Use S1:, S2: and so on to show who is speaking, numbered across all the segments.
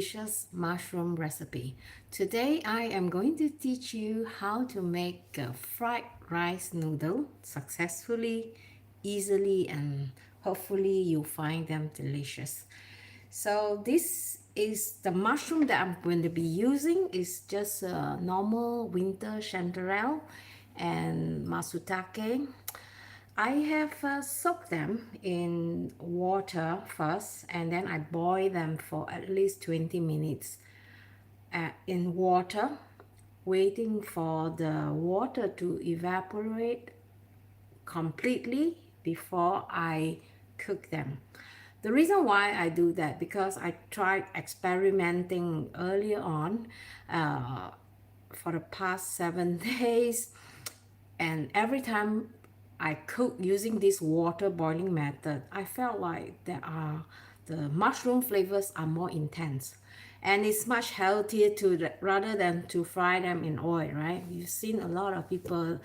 S1: Delicious mushroom recipe. Today I am going to teach you how to make a fried rice noodle successfully, easily, and hopefully you find them delicious. So this is the mushroom that I'm going to be using is just a normal winter chanterelle and masutake. I have soaked them in water first, and then I boil them for at least 20 minutes in water, waiting for the water to evaporate completely before I cook them. The reason why I do that because I tried experimenting earlier on uh, for the past 7 days, and every time I cook using this water boiling method, I felt like the mushroom flavors are more intense, and it's much healthier to rather than to fry them in oil, right? You've seen a lot of people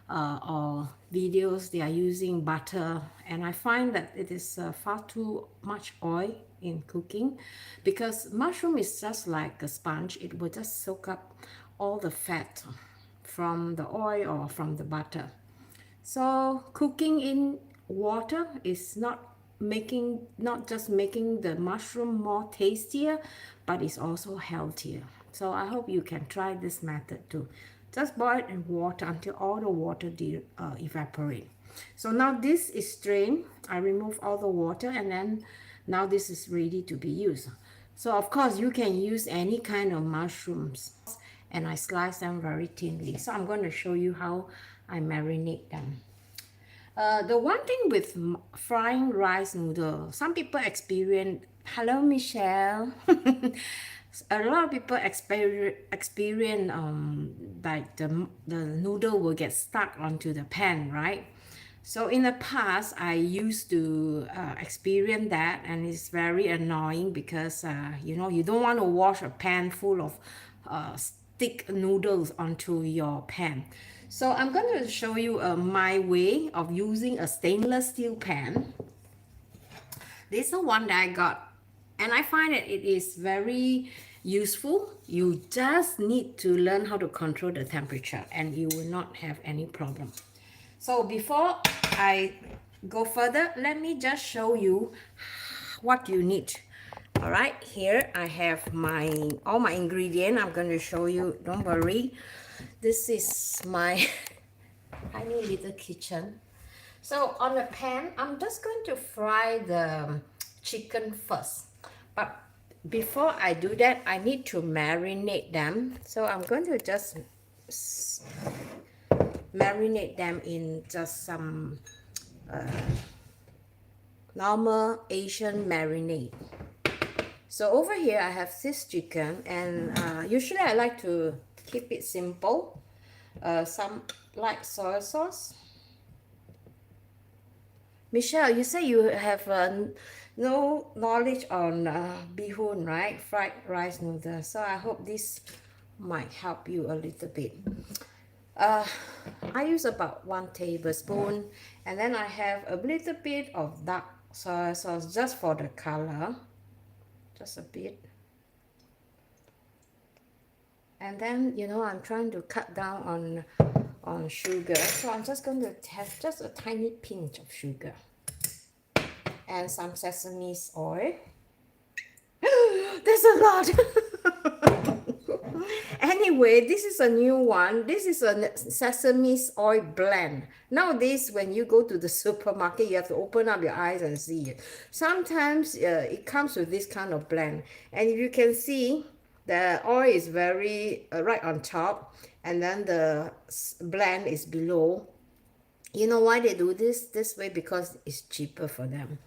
S1: or videos they are using butter, and I find that it is far too much oil in cooking, because mushroom is just like a sponge. It will just soak up all the fat from the oil or from the butter. So cooking in water is not just making the mushroom more tastier, but it's also healthier. So I hope you can try this method too. Just boil it in water until all the water evaporate. So now this is strained. I remove all the water, and then now this is ready to be used. So of course you can use any kind of mushrooms, and I slice them very thinly. So I'm going to show you how I marinate them. The one thing with frying rice noodle, some people experience, hello Michelle, a lot of people experience like the noodle will get stuck onto the pan, right? So in the past, I used to experience that, and it's very annoying because you don't want to wash a pan full of stick noodles onto your pan. So I'm going to show you my way of using a stainless steel pan. This is the one that I got, and I find that it is very useful. You just need to learn how to control the temperature, and you will not have any problem. So before I go further, let me just show you what you need. All right, here I have all my ingredient. I'm going to show you, don't worry. This is my tiny little kitchen. So on the pan, I'm just going to fry the chicken first. But before I do that, I need to marinate them. So I'm going to just marinate them in just some normal Asian marinade. So over here I have this chicken, and usually I like to keep it simple. Some light soy sauce. Michelle, you say you have no knowledge on bihun, right? Fried rice noodles. So I hope this might help you a little bit. I use about 1 tablespoon, and then I have a little bit of dark soy sauce just for the color, just a bit. And then I'm trying to cut down on sugar, so I'm just going to have just a tiny pinch of sugar and some sesame oil. There's a lot. Anyway, this is a new one. This is a sesame oil blend. Nowadays, when you go to the supermarket, you have to open up your eyes and see it. Sometimes it comes with this kind of blend. And if you can see, the oil is very right on top, and then the blend is below. You know why they do this way? Because it's cheaper for them.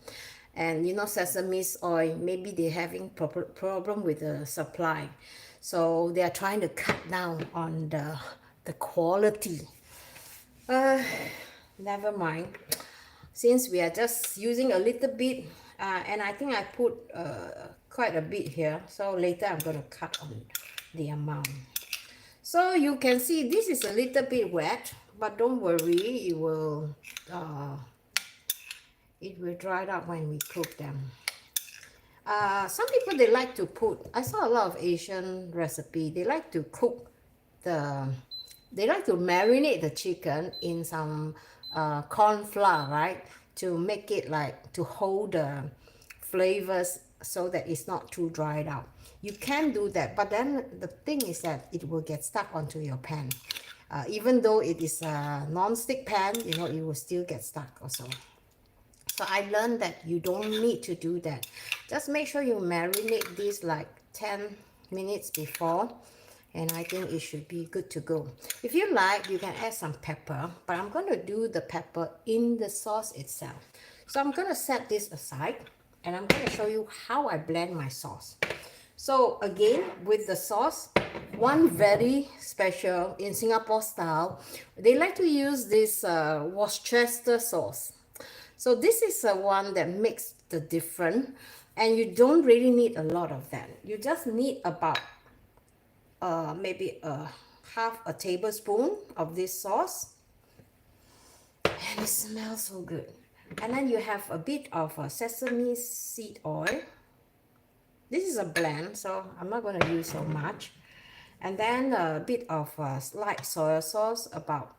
S1: And sesame oil, maybe they're having problem with the supply, so they are trying to cut down on the quality. Never mind, since we are just using a little bit, and I think I put quite a bit here, so later I'm going to cut on the amount. So you can see this is a little bit wet, but don't worry, it will dry up when we cook them. Some people, they like to put, I saw a lot of Asian recipe, they like to cook the, they like to marinate the chicken in some corn flour, right? To make it like, to hold the flavors so that it's not too dried out. You can do that, but then the thing is that it will get stuck onto your pan. Even though it is a non-stick pan, you know, it will still get stuck also. So I learned that you don't need to do that. Just make sure you marinate this like 10 minutes before, and I think it should be good to go. If you like, you can add some pepper, but I'm going to do the pepper in the sauce itself. So I'm going to set this aside, and I'm going to show you how I blend my sauce. So again, with the sauce, one very special in Singapore style, they like to use this Worcester sauce. So this is the one that makes the difference, and you don't really need a lot of that. You just need about maybe half a tablespoon of this sauce, and it smells so good. And then you have a bit of sesame seed oil. This is a blend, so I'm not going to use so much. And then a bit of light soy sauce, about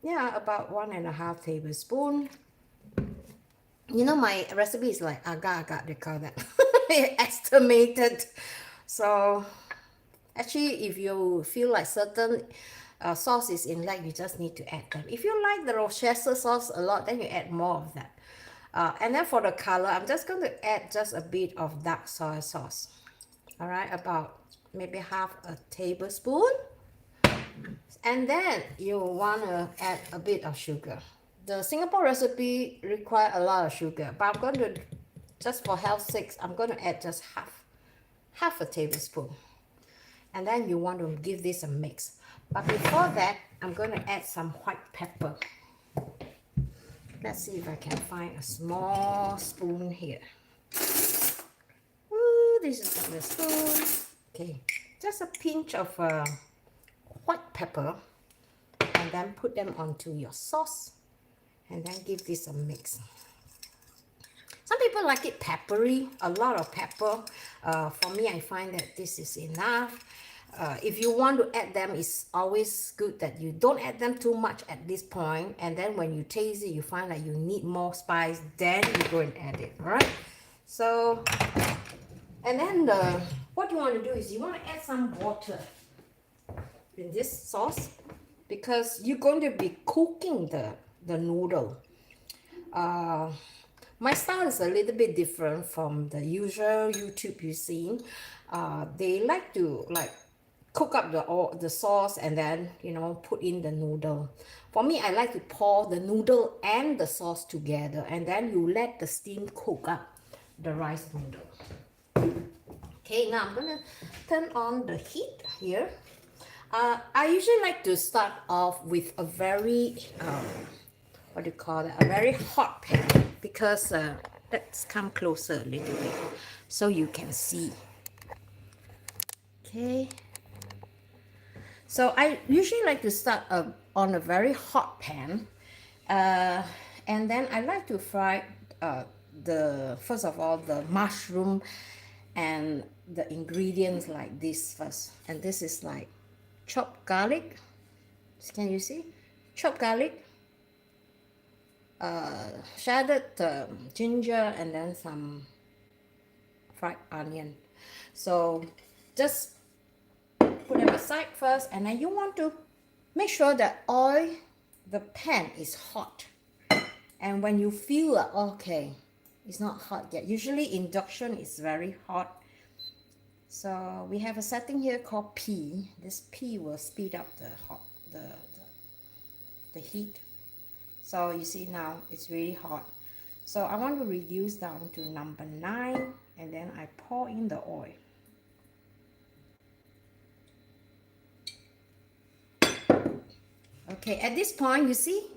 S1: 1.5 tablespoon. You know, my recipe is like agak-agak, they call that. Estimated. So actually, if you feel like certain sauce is in lack, you just need to add them. If you like the Rochester sauce a lot, then you add more of that. And then for the color, I'm just going to add just a bit of dark soy sauce. All right, about maybe half a tablespoon. And then you want to add a bit of sugar. The Singapore recipe require a lot of sugar, but I'm going to, just for health's sake, I'm going to add just half a tablespoon. And then you want to give this a mix. But before that, I'm going to add some white pepper. Let's see if I can find a small spoon here. Ooh, this is the spoon. Okay, just a pinch of white pepper, and then put them onto your sauce, and then give this a mix. Some people like it peppery, a lot of pepper. For me, I find that this is enough. If you want to add them, it's always good that you don't add them too much at this point, and then when you taste it, you find that you need more spice, then you go and add it, all right? So, and then what you want to do is you want to add some water in this sauce, because you're going to be cooking the noodle. My style is a little bit different from the usual YouTube you've seen. They like to cook up the sauce and then, you know, put in the noodle. For me, I like to pour the noodle and the sauce together, and then you let the steam cook up the rice noodle. Okay, now I'm gonna turn on the heat here. I usually like to start off with a very what do you call that, a very hot pan, because let's come closer a little bit so you can see. Okay, so I usually like to start on a very hot pan, and then I like to fry first of all the mushroom and the ingredients like this first. And this is like chopped garlic. Can you see? Chopped garlic, shredded ginger, and then some fried onion. So just put them aside first, and then you want to make sure that the pan is hot. And when you feel like, okay, it's not hot yet, usually induction is very hot. So we have a setting here called P. This P will speed up the heat. So you see now it's really hot. So I want to reduce down to number 9, and then I pour in the oil. Okay, at this point, you see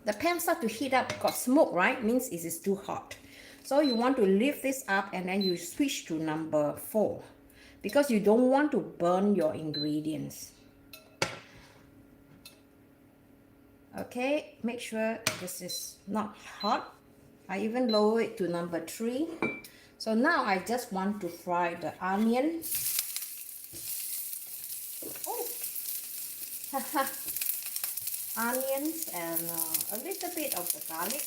S1: the pan start to heat up, got smoke, right? Means it is too hot. So you want to lift this up, and then you switch to number 4, because you don't want to burn your ingredients. Okay, make sure this is not hot. I even lower it to number 3. So now I just want to fry the onion. Oh, onions and a little bit of the garlic.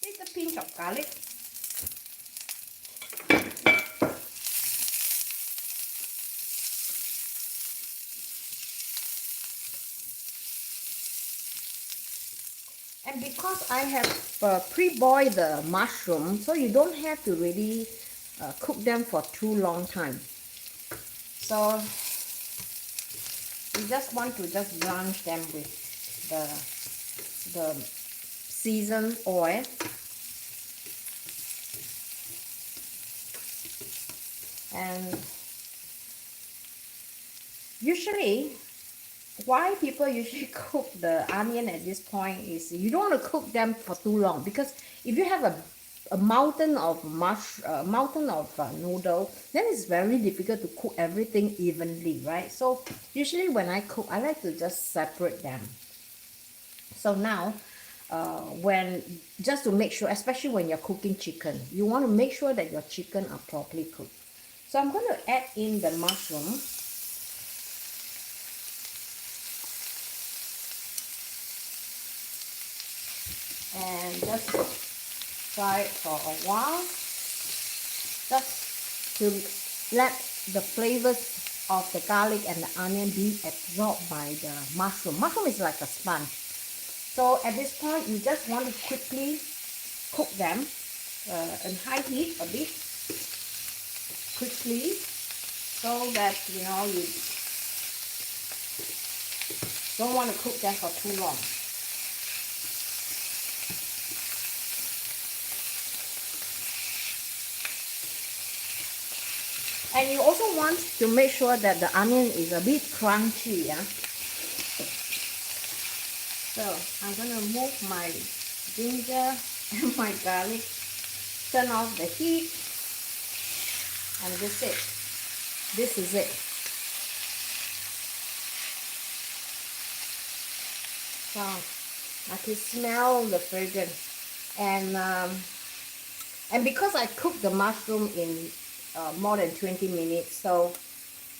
S1: Little pinch of garlic. And because I have pre-boiled the mushroom, so you don't have to really cook them for too long time. So you just want to just blanch them with the seasoned oil. And usually, why people usually cook the onion at this point is you don't want to cook them for too long, because if you have a mountain of noodle, then it's very difficult to cook everything evenly, right? So usually when I cook, I like to just separate them. So now when just to make sure, especially when you're cooking chicken, you want to make sure that your chicken are properly cooked. So I'm going to add in the mushroom. And just fry it for a while, just to let the flavors of the garlic and the onion be absorbed by the mushroom. Mushroom is like a sponge. So at this point, you just want to quickly cook them in high heat a bit, quickly, so that you don't want to cook them for too long. And you also want to make sure that the onion is a bit crunchy, yeah? So I'm going to move my ginger and my garlic, turn off the heat, and this is it. This is it. So I can smell the fragrance. And because I cooked the mushroom in more than 20 minutes, so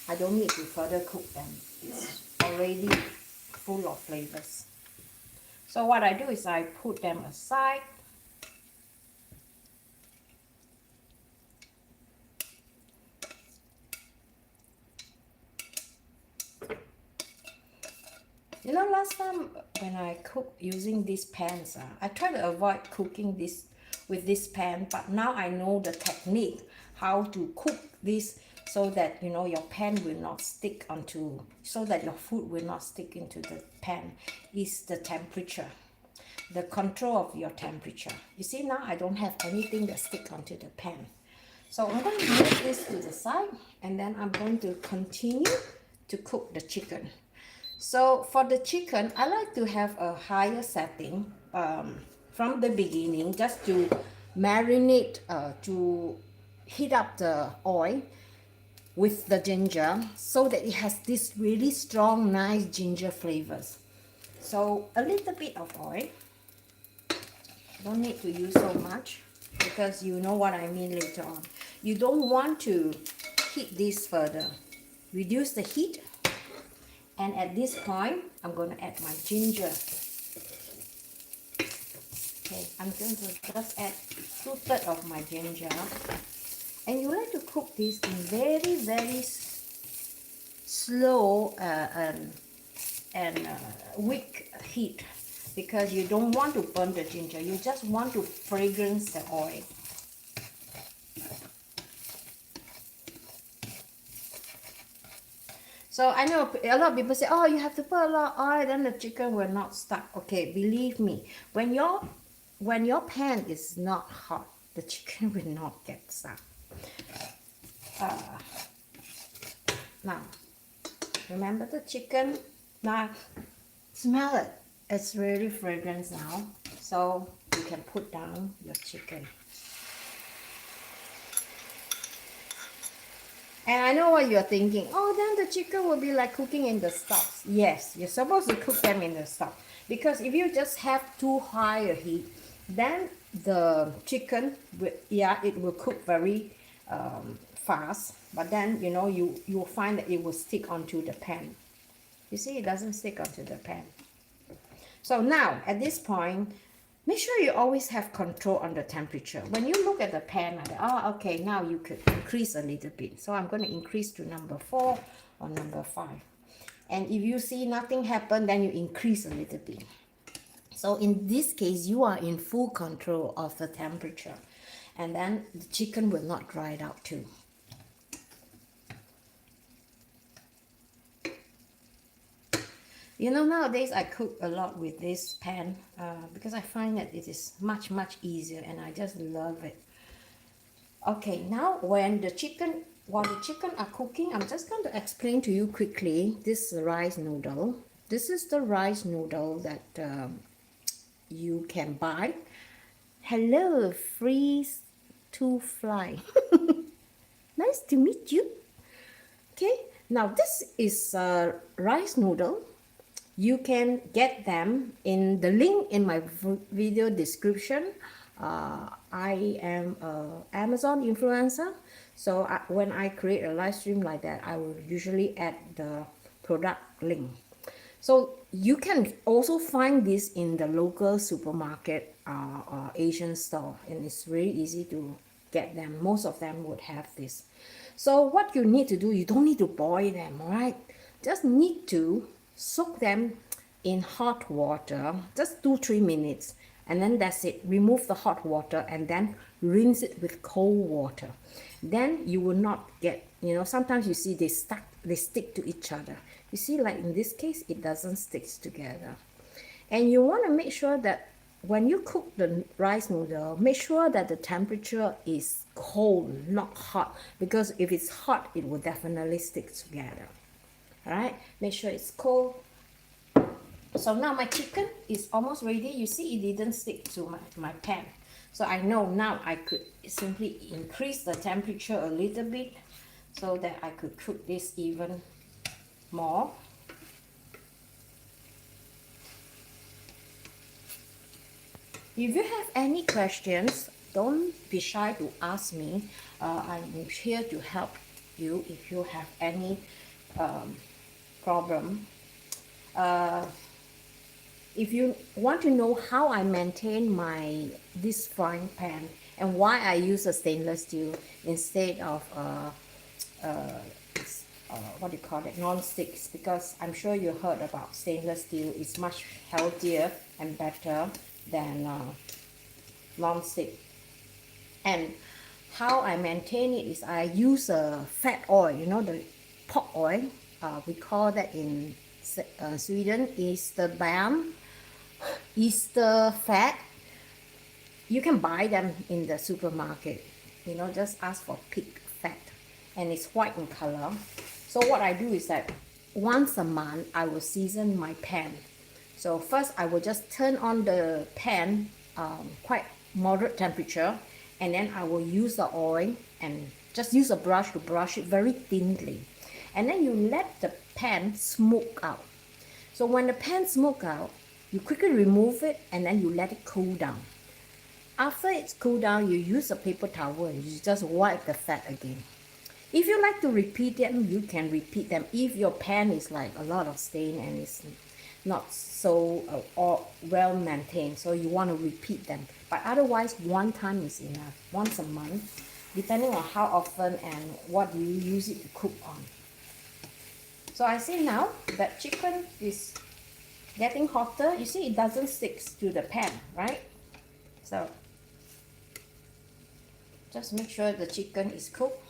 S1: I don't need to further cook them. It's already full of flavors. So what I do is I put them aside. You know, last time when I cook using these pans, I try to avoid cooking this with this pan, but now I know the technique how to cook this so that your pan will not stick onto, so that your food will not stick into the pan, is the temperature, the control of your temperature. You see, now I don't have anything that stick onto the pan. So I'm going to move this to the side, and then I'm going to continue to cook the chicken. So for the chicken, I like to have a higher setting from the beginning, just to marinate, to heat up the oil with the ginger, so that it has this really strong, nice ginger flavors. So a little bit of oil. Don't need to use so much, because you know what I mean later on. You don't want to heat this further. Reduce the heat. And at this point, I'm going to add my ginger. Okay, I'm going to just add 2/3 of my ginger. And you like to cook this in very, very slow and weak heat, because you don't want to burn the ginger. You just want to fragrance the oil. So I know a lot of people say, oh, you have to put a lot of oil, then the chicken will not stuck. Okay, believe me, when your pan is not hot, the chicken will not get stuck. Now, remember the chicken? Now, smell it. It's really fragrant now. So you can put down your chicken. And I know what you're thinking. Oh, then the chicken will be like cooking in the stocks. Yes, you're supposed to cook them in the stock. Because if you just have too high a heat, then the chicken will, yeah, it will cook very fast, but then you know you will find that it will stick onto the pan. You see, it doesn't stick onto the pan. So now at this point, make sure you always have control on the temperature. When you look at the pan, like, oh, okay, now you could increase a little bit. So I'm going to increase to number 4 or number 5. And if you see nothing happen, then you increase a little bit. So in this case, you are in full control of the temperature. And then the chicken will not dry out too. You know, nowadays I cook a lot with this pan because I find that it is much, much easier and I just love it. Okay, now while the chicken are cooking, I'm just going to explain to you quickly this rice noodle. This is the rice noodle that you can buy. Hello, freeze to fly. Nice to meet you. Okay, now this is a rice noodle. You can get them in the link in my video description. I am an Amazon influencer, so when I create a live stream like that, I will usually add the product link. So you can also find this in the local supermarket or Asian store, and it's really easy to get them. Most of them would have this. So what you need to do, you don't need to boil them, all right? Just need to soak them in hot water, just 2-3 minutes, and then that's it. Remove the hot water and then rinse it with cold water. Then you will not get, you know, sometimes you see they stick to each other. You see, like in this case, it doesn't stick together. And you want to make sure that when you cook the rice noodle, make sure that the temperature is cold, not hot, because if it's hot, it will definitely stick together. All right, make sure it's cold. So now my chicken is almost ready. You see, it didn't stick to my pan. So I know now I could simply increase the temperature a little bit so that I could cook this even more. If you have any questions, don't be shy to ask me. I'm here to help you if you have any problem. If you want to know how I maintain this frying pan and why I use a stainless steel instead of what do you call it, non-sticks, because I'm sure you heard about stainless steel is much healthier and better than non-stick. And how I maintain it is I use a fat oil, you know, the pork oil. We call that in Sweden Easter fat. You can buy them in the supermarket. You know, just ask for pig fat, and it's white in color. So what I do is that once a month I will season my pan. So first I will just turn on the pan quite moderate temperature, and then I will use the oil and just use a brush to brush it very thinly. And then you let the pan smoke out. So when the pan smoke out, you quickly remove it and then you let it cool down. After it's cooled down, you use a paper towel and you just wipe the fat again. If you like to repeat them, you can repeat them. If your pan is like a lot of stain and it's not so well maintained, so you want to repeat them. But otherwise, one time is enough, once a month, depending on how often and what you use it to cook on. So I see now that chicken is getting hotter. You see, it doesn't stick to the pan, right? So just make sure the chicken is cooked.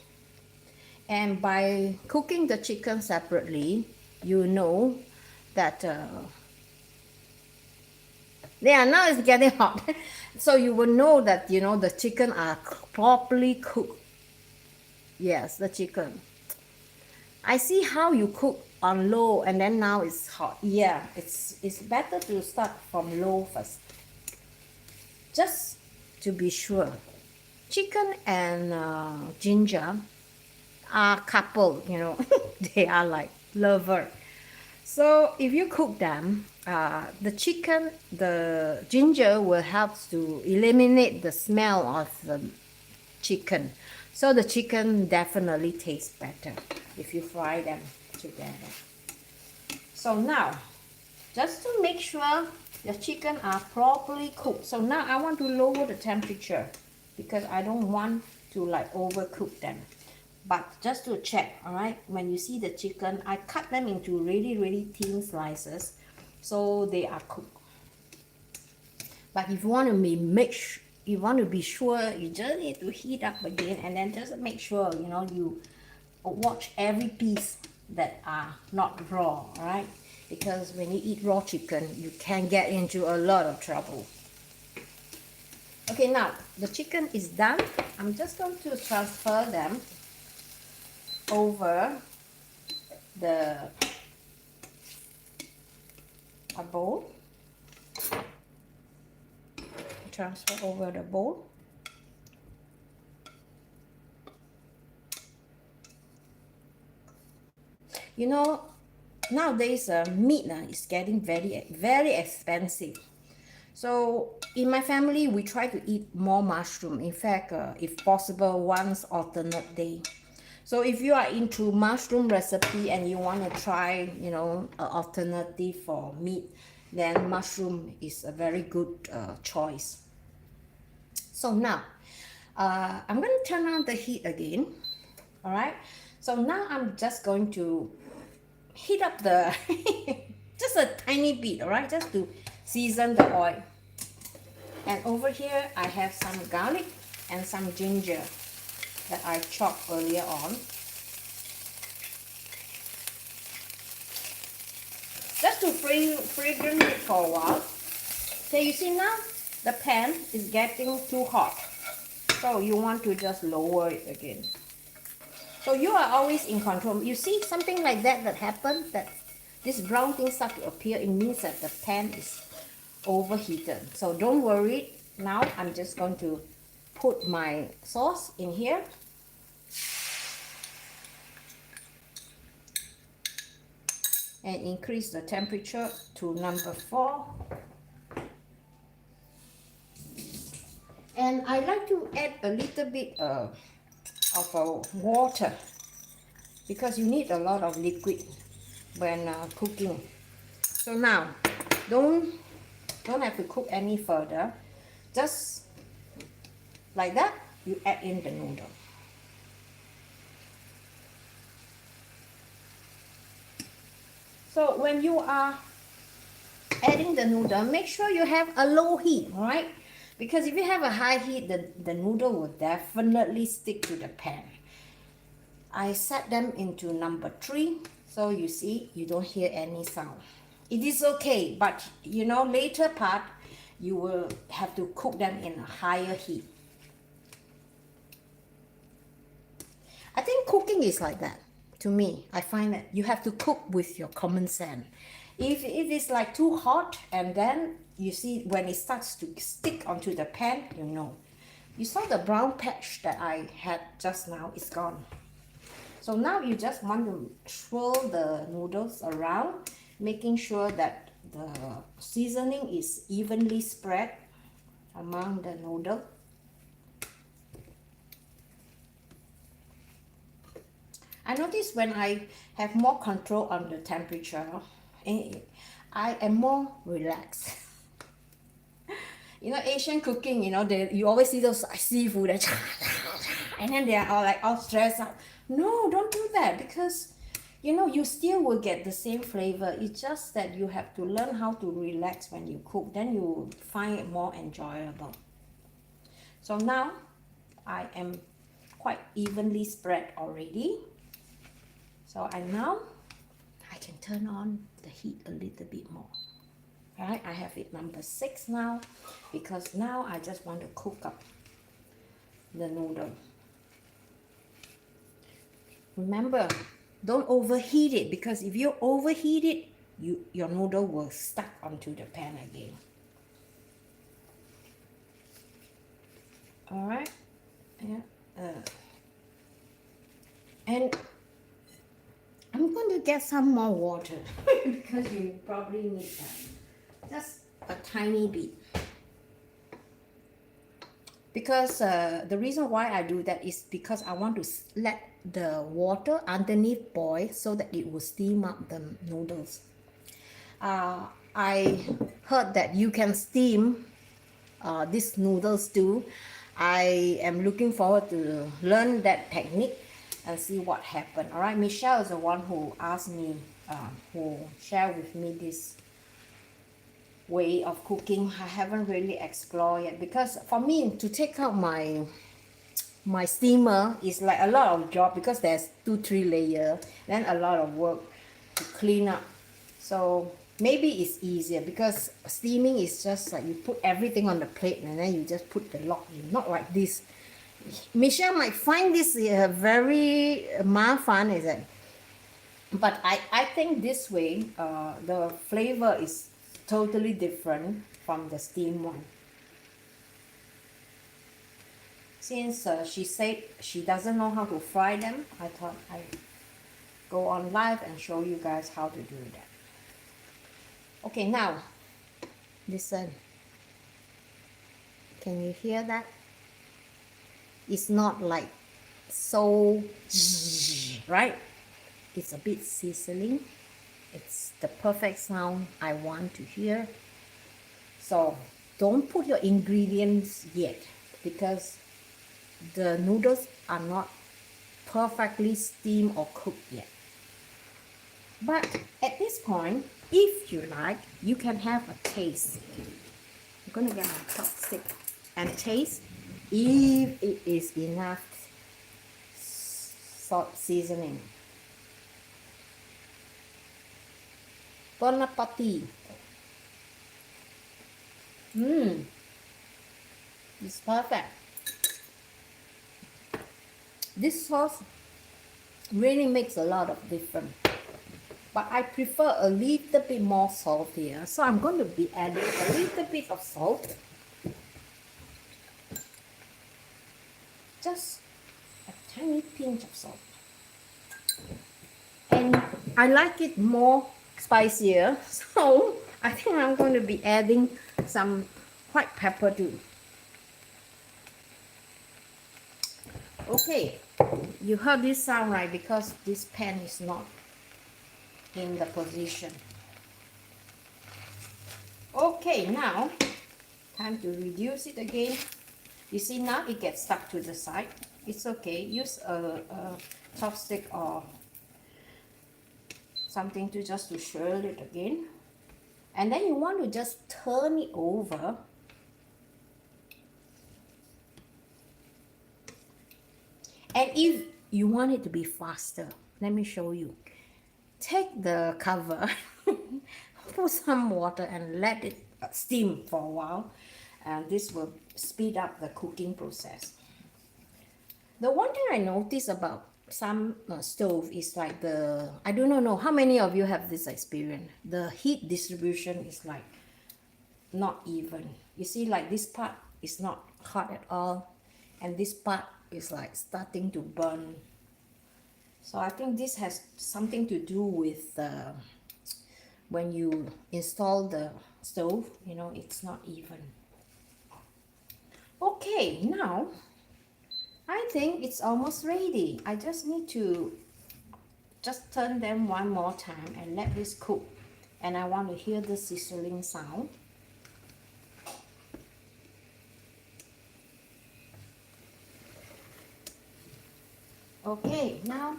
S1: And by cooking the chicken separately, you know that now it's getting hot. So you will know that, you know, the chicken are properly cooked. Yes, the chicken. I see how you cook on low and then now it's hot. Yeah, it's better to start from low first. Just to be sure. Chicken and ginger are couple, you know. They are like lover. So if you cook them, the chicken, the ginger will help to eliminate the smell of the chicken. So the chicken definitely tastes better if you fry them together. So now, just to make sure your chicken are properly cooked. So now I want to lower the temperature because I don't want to like overcook them. But just to check, all right, when you see the chicken, I cut them into really, really thin slices so they are cooked. But if you want to you want to be sure, you just need to heat up again, and then just make sure, you know, you watch every piece that are not raw, all right? Because when you eat raw chicken, you can get into a lot of trouble. Okay, now the chicken is done. I'm just going to transfer them over a bowl. Transfer over the bowl. You know, nowadays meat is getting very, very expensive. So in my family, we try to eat more mushroom. In fact, if possible, once alternate day. So if you are into mushroom recipe and you want to try, you know, an alternative for meat, then mushroom is a very good choice. So now, I'm going to turn on the heat again. All right. So now I'm just going to heat up the just a tiny bit, all right, just to season the oil. And over here I have some garlic and some ginger that I chopped earlier on, just to fragrant it for a while. Okay, you see now the pan is getting too hot, so you want to just lower it again. So you are always in control. You see something like that happened, that this brown thing start to appear, it means that the pan is overheated. So don't worry. Now I'm just going to put my sauce in here. And increase the temperature to number 4. And I like to add a little bit of water, because you need a lot of liquid when cooking. So now, don't have to cook any further. Just like that, you add in the noodle. So when you are adding the noodle, make sure you have a low heat, all right? Because if you have a high heat, the noodle will definitely stick to the pan. I set them into number 3, so you see, you don't hear any sound. It is okay, but you know, later part, you will have to cook them in a higher heat. I think cooking is like that. To me, I find that you have to cook with your common sense. If it is like too hot, and then you see when it starts to stick onto the pan, you know. You saw the brown patch that I had just now, it's gone. So now you just want to swirl the noodles around, making sure that the seasoning is evenly spread among the noodle. I notice when I have more control on the temperature, I am more relaxed. You know, Asian cooking, you know, you always see those seafood and then they are all stressed out. No, don't do that, because you know, you still will get the same flavor. It's just that you have to learn how to relax when you cook, then you will find it more enjoyable. So now I am quite evenly spread already. So I can turn on the heat a little bit more. Alright, I have it number 6 now, because now I just want to cook up the noodle. Remember, don't overheat it, because if you overheat it, your noodle will stuck onto the pan again. Alright, yeah. And I'm going to to get some more water because you probably need that. Just a tiny bit. Because the reason why I do that is because I want to let the water underneath boil so that it will steam up the noodles. I heard that you can steam these noodles too. I am looking forward to learn that technique and see what happened. All right, Michelle is the one who asked me, who shared with me this way of cooking. I haven't really explored yet because for me to take out my steamer is like a lot of job because there's 2-3 layer, then a lot of work to clean up. So maybe it's easier because steaming is just like you put everything on the plate and then you just put the log in, not like this. Michelle might find this very mafan, is it? But I think this way the flavor is totally different from the steam one. Since she said she doesn't know how to fry them, I thought I'd go on live and show you guys how to do that. Okay, now listen. Can you hear that? It's not like so, right? It's a bit sizzling. It's the perfect sound I want to hear. So don't put your ingredients yet because the noodles are not perfectly steamed or cooked yet. But at this point, if you like, you can have a taste. I'm gonna get my chopstick and taste if it is enough salt seasoning. Bon appetit. It's perfect. This sauce really makes a lot of difference. But I prefer a little bit more salt here. So I'm going to be adding a little bit of salt. Just a tiny pinch of salt. And I like it more spicier. So I think I'm going to be adding some white pepper too. Okay, you heard this sound right because this pan is not in the position. Okay, now time to reduce it again. You see now it gets stuck to the side. It's okay. Use a chopstick or something to just to swirl it again. And then you want to just turn it over. And if you want it to be faster, let me show you. Take the cover, put some water and let it steam for a while. And this will speed up the cooking process. The one thing I noticed about some stove is like I do not know how many of you have this experience. The heat distribution is like not even. You see, like this part is not hot at all, and this part is like starting to burn. So I think this has something to do with when you install the stove, you know, it's not even. Okay, now I think it's almost ready. I just need to just turn them one more time and let this cook. And I want to hear the sizzling sound. Okay, now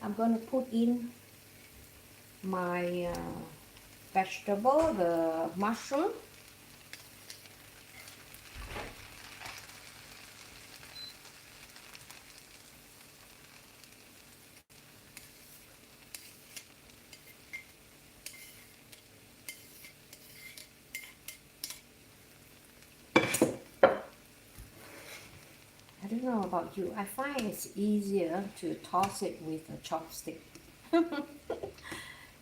S1: I'm going to put in my vegetable, the mushroom. I don't know about you, I find it's easier to toss it with a chopstick.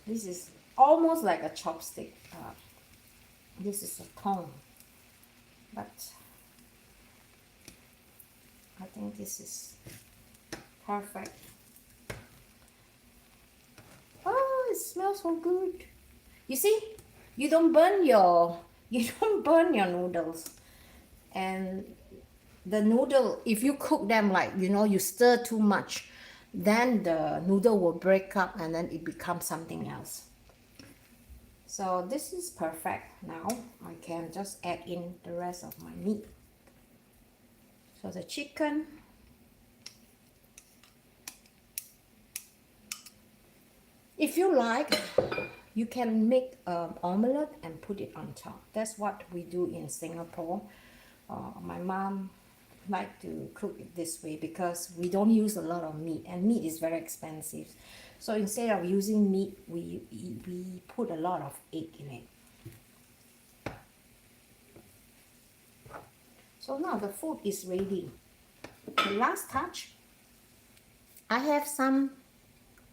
S1: This is almost like a chopstick. This is a tongue, but I think this is perfect. it smells so good. You see, you don't burn your noodles. And the noodle, if you cook them like, you stir too much, then the noodle will break up and then it becomes something else. So this is perfect. Now I can just add in the rest of my meat. So the chicken, if you like, you can make an omelette and put it on top. That's what we do in Singapore. My mom like to cook it this way because we don't use a lot of meat, and meat is very expensive. So instead of using meat, we put a lot of egg in it. So now the food is ready. The last touch, I have some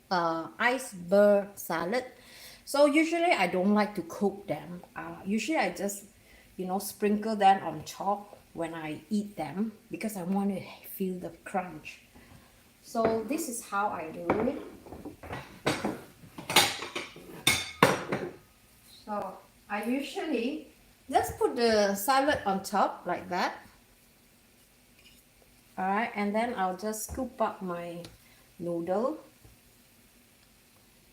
S1: iceberg salad. So usually I don't like to cook them. Usually I just, sprinkle them on top when I eat them because I want to feel the crunch. So this is how I do it. So I usually just put the salad on top like that. Alright, and then I'll just scoop up my noodle.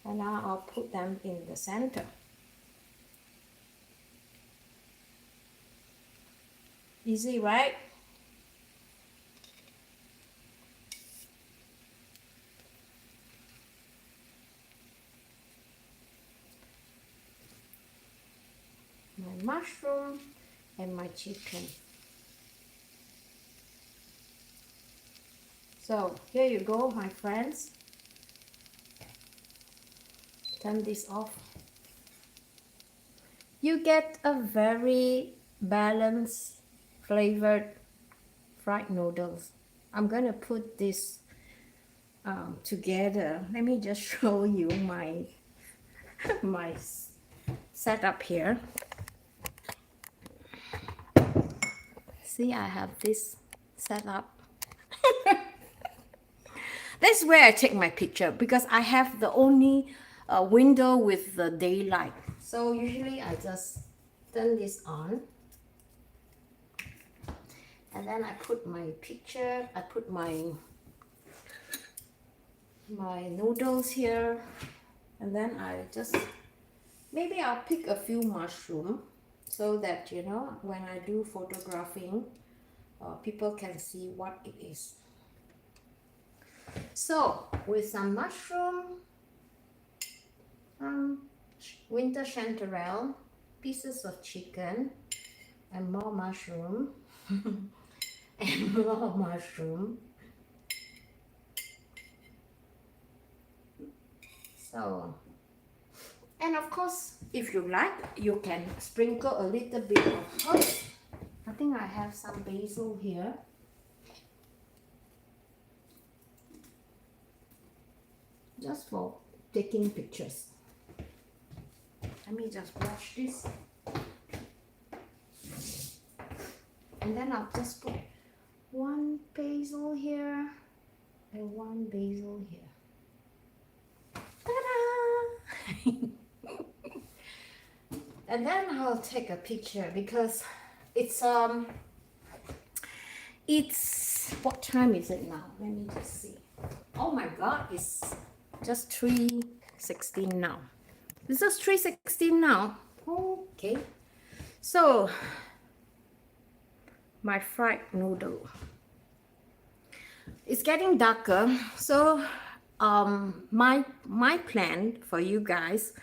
S1: And now I'll put them in the center. Easy, right? My mushroom and my chicken. So here you go, my friends. Turn this off. You get a very balanced, flavored fried noodles. I'm gonna put this together. Let me just show you my setup here. See, I have this set up. That's where I take my picture because I have the only window with the daylight. So usually I just turn this on. And then I put my picture, I put my noodles here. And then I just, maybe I'll pick a few mushrooms so that, when I do photographing, people can see what it is. So with some mushroom, winter chanterelle, pieces of chicken, and more mushroom, and more mushroom. So, and of course, if you like, you can sprinkle a little bit of herbs. I think I have some basil here. Just for taking pictures. Let me just wash this. And then I'll just put one basil here and one basil here. Ta-da! And then I'll take a picture because it's what time is it now? Let me just see. Oh my god, it's just 3:16 now. This is 3:16 now. Okay. So my fried noodle. It's getting darker. So my plan for you guys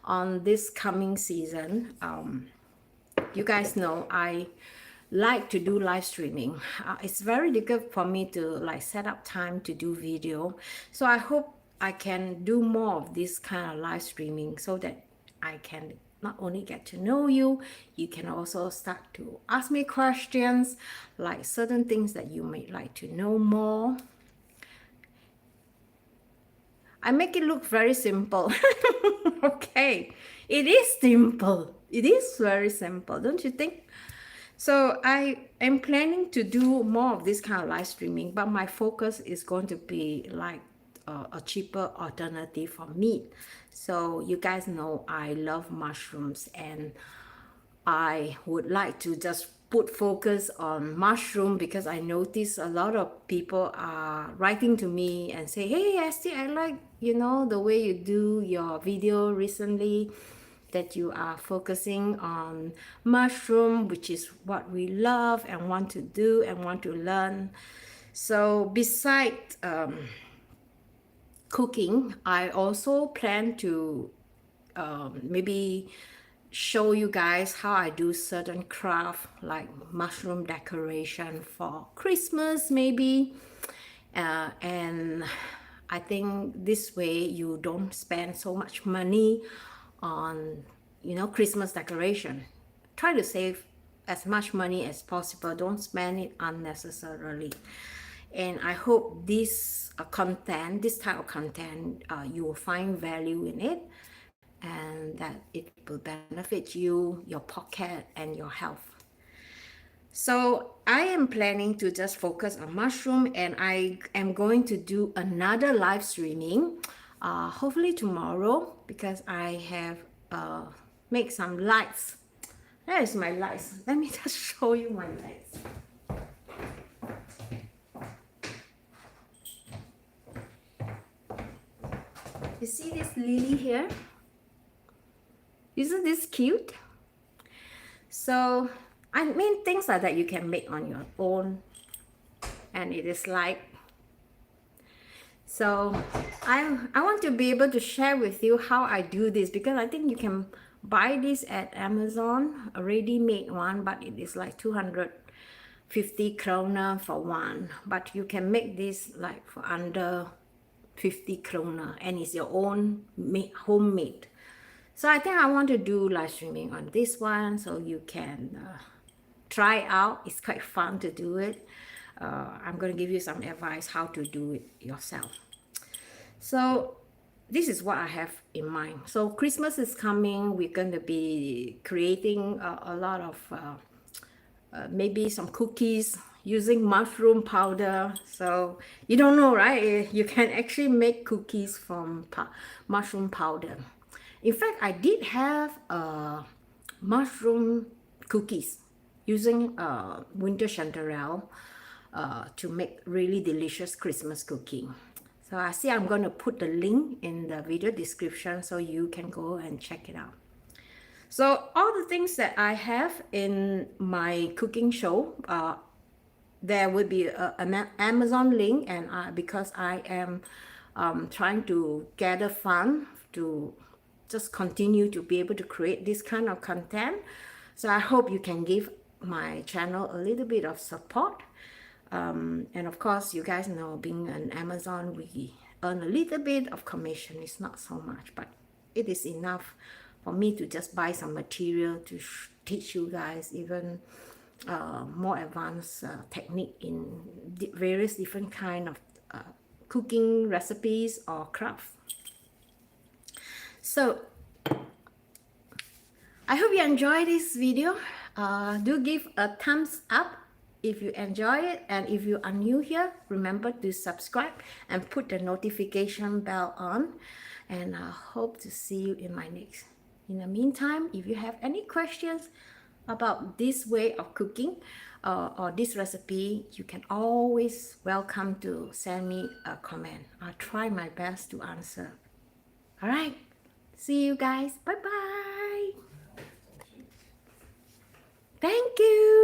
S1: on this coming season, you guys know I like to do live streaming. It's very difficult for me to like set up time to do video. So I hope I can do more of this kind of live streaming so that I can not only get to know you, you can also start to ask me questions, like certain things that you may like to know more. I make it look very simple. Okay, it is simple. It is very simple, don't you think? So I am planning to do more of this kind of live streaming, but my focus is going to be like a cheaper alternative for meat. So you guys know I love mushrooms, and I would like to just put focus on mushroom because I notice a lot of people are writing to me and say, hey Esti, I like, the way you do your video recently, that you are focusing on mushroom, which is what we love and want to do and want to learn. So besides cooking, I also plan to maybe show you guys how I do certain craft like mushroom decoration for Christmas maybe. And I think this way you don't spend so much money on Christmas decoration. Try to save as much money as possible. Don't spend it unnecessarily. And I hope this type of content, you will find value in it, and that it will benefit you, your pocket, and your health. So I am planning to just focus on mushroom, and I am going to do another live streaming, hopefully tomorrow, because I have made some lights. There is my lights. Let me just show you my lights. You see this lily here? Isn't this cute? So I mean, things like that you can make on your own, and it is like, so I want to be able to share with you how I do this, because I think you can buy this at Amazon, a ready-made one, but it is like 250 kroner for one, but you can make this like for under 50 kroner, and it's your own homemade. So I think I want to do live streaming on this one, so you can try out. It's quite fun to do it. I'm going to give you some advice how to do it yourself. So this is what I have in mind. So Christmas is coming. We're going to be creating a lot of maybe some cookies using mushroom powder. So you don't know, right? You can actually make cookies from mushroom powder. In fact, I did have mushroom cookies using winter chanterelle to make really delicious Christmas cookie. So I see I'm going to put the link in the video description so you can go and check it out. So all the things that I have in my cooking show, there will be an Amazon link, and because I am trying to gather funds to just continue to be able to create this kind of content. So I hope you can give my channel a little bit of support. And of course, you guys know, being an Amazon, we earn a little bit of commission. It's not so much, but it is enough for me to just buy some material to teach you guys even more advanced technique in various different kind of cooking recipes or craft. So I hope you enjoy this video. Do give a thumbs up if you enjoy it, and if you are new here, remember to subscribe and put the notification bell on, and I hope to see you in my next. In the meantime, if you have any questions about this way of cooking or this recipe, you can always welcome to send me a comment. I'll try my best to answer. All right, see you guys. Bye bye. Thank you.